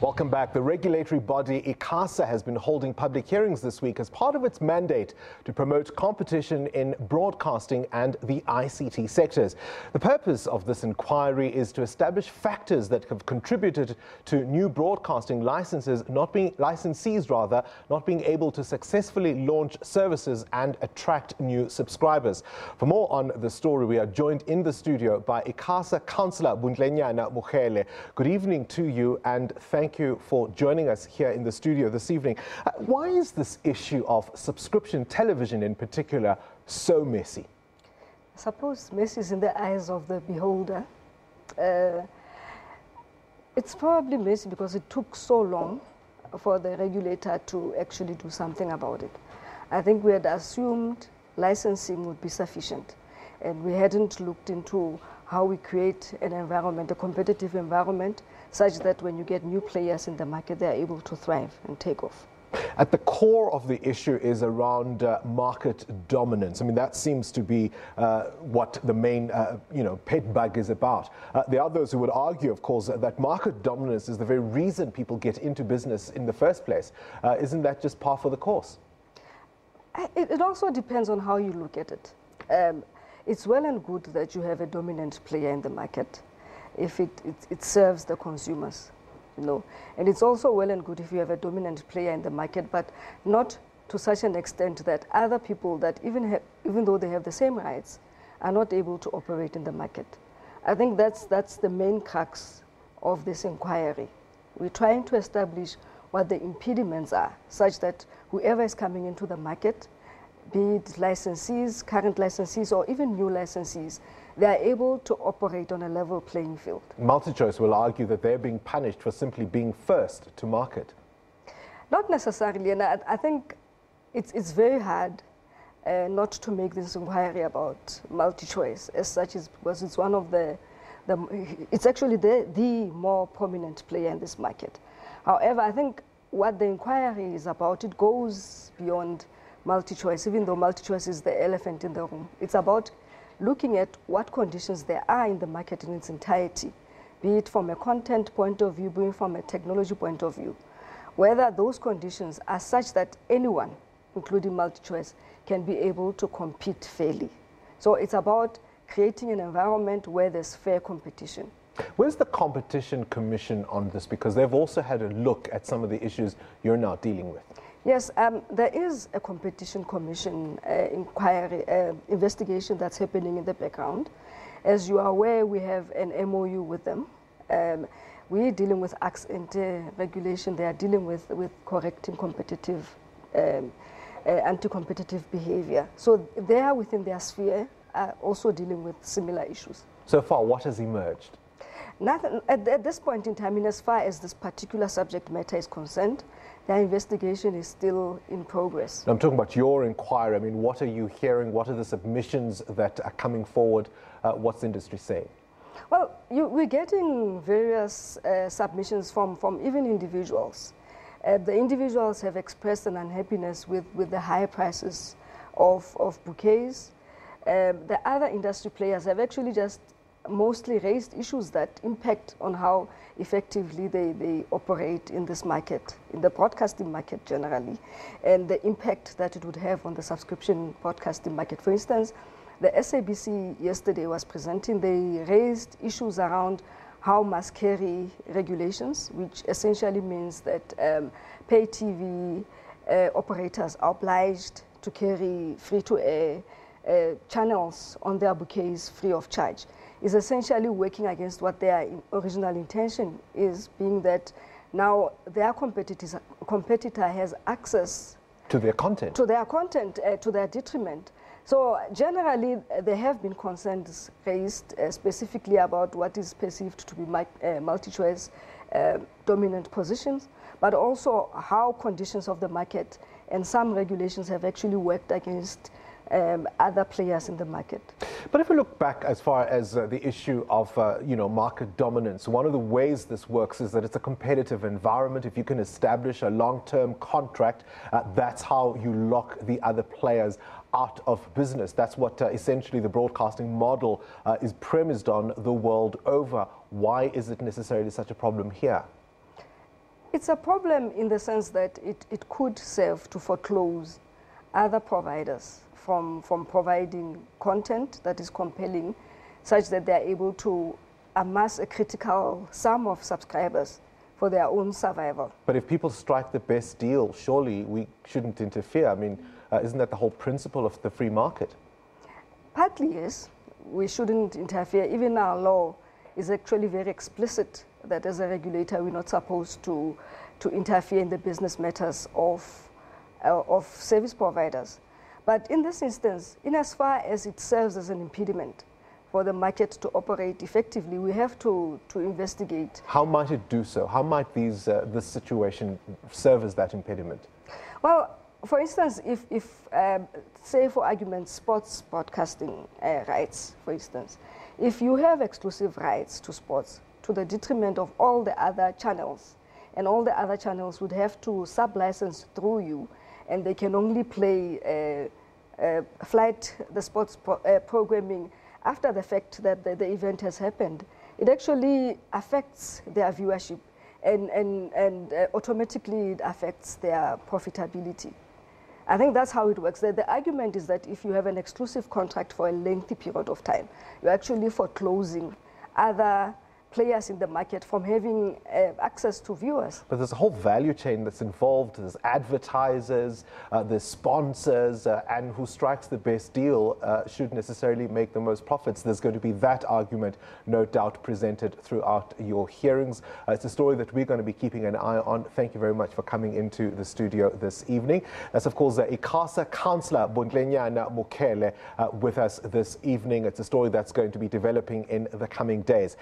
Welcome back. The regulatory body ICASA has been holding public hearings this week as part of its mandate to promote competition in broadcasting and the ICT sectors. The purpose of this inquiry is to establish factors that have contributed to new broadcasting licensees not being able to successfully launch services and attract new subscribers. For more on the story, we are joined in the studio by ICASA Councillor Botlenyana Mokhele. Good evening to you and thank you for joining us here in the studio this evening. Why is this issue of subscription television in particular so messy? I suppose messy is in the eyes of the beholder. It's probably messy because it took so long for the regulator to actually do something about it. I think we had assumed licensing would be sufficient, and we hadn't looked into how we create an environment, a competitive environment, such that when you get new players in the market, they're able to thrive and take off. At the core of the issue is around market dominance. I mean, that seems to be what the main, pet bug is about. There are those who would argue, of course, that market dominance is the very reason people get into business in the first place. Isn't that just par for the course? It also depends on how you look at it. It's well and good that you have a dominant player in the market if it serves the consumers, And it's also well and good if you have a dominant player in the market, but not to such an extent that other people that even though they have the same rights, are not able to operate in the market. I think that's the main crux of this inquiry. We're trying to establish what the impediments are, such that whoever is coming into the market, be it licensees, current licensees, or even new licensees, they are able to operate on a level playing field. MultiChoice will argue that they're being punished for simply being first to market. Not necessarily, and I think it's very hard not to make this inquiry about MultiChoice as such, because it's one of it's actually the more prominent player in this market. However, I think what the inquiry is about, it goes beyond MultiChoice, even though MultiChoice is the elephant in the room. It's about looking at what conditions there are in the market in its entirety, be it from a content point of view, be it from a technology point of view, whether those conditions are such that anyone, including MultiChoice, can be able to compete fairly. So it's about creating an environment where there's fair competition. Where's the Competition Commission on this? Because they've also had a look at some of the issues you're now dealing with. Yes, there is a Competition Commission inquiry, investigation that's happening in the background. As you are aware, we have an MOU with them. We're dealing with acts and regulation. They are dealing with correcting competitive, anti-competitive behavior. So they are within their sphere, also dealing with similar issues. So far, what has emerged? Nothing, at this point in time, in as far as this particular subject matter is concerned, the investigation is still in progress. I'm talking about your inquiry. I mean, what are you hearing? What are the submissions that are coming forward? What's the industry saying? Well, we're getting various submissions from even individuals. The individuals have expressed an unhappiness with the higher prices of bouquets. The other industry players have actually just mostly raised issues that impact on how effectively they operate in this market, in the broadcasting market generally, and the impact that it would have on the subscription broadcasting market. For instance, the SABC yesterday was presenting, they raised issues around how must carry regulations, which essentially means that pay TV operators are obliged to carry free-to-air channels on their bouquets free of charge. Is essentially working against what their original intention is, being that now their competitor has access to their content, to their detriment. So generally, there have been concerns raised specifically about what is perceived to be MultiChoice dominant positions, but also how conditions of the market and some regulations have actually worked against other players in the market. But if we look back as far as the issue of market dominance, one of the ways this works is that it's a competitive environment. If you can establish a long-term contract, that's how you lock the other players out of business. That's what essentially the broadcasting model is premised on the world over. Why is it necessarily such a problem here? It's a problem in the sense that it could serve to foreclose other providers from providing content that is compelling, such that they're able to amass a critical sum of subscribers for their own survival. But if people strike the best deal, surely we shouldn't interfere. I mean, isn't that the whole principle of the free market? Partly, yes. We shouldn't interfere. Even our law is actually very explicit that as a regulator, we're not supposed to interfere in the business matters of service providers. But in this instance, in as far as it serves as an impediment for the market to operate effectively, we have to investigate. How might it do so? How might this situation serve as that impediment? Well, for instance, if say for argument, sports broadcasting rights, for instance, if you have exclusive rights to sports to the detriment of all the other channels, and all the other channels would have to sub-license through you, and they can only play the sports programming after the fact that the event has happened, it actually affects their viewership, and automatically it affects their profitability. I think that's how it works. The argument is that if you have an exclusive contract for a lengthy period of time, you're actually foreclosing other players in the market from having access to viewers. But there's a whole value chain that's involved. There's advertisers, there's sponsors, and who strikes the best deal should necessarily make the most profits. There's going to be that argument, no doubt, presented throughout your hearings. It's a story that we're going to be keeping an eye on. Thank you very much for coming into the studio this evening. That's, of course, ICASA Councillor Botlenyana Mokhele with us this evening. It's a story that's going to be developing in the coming days.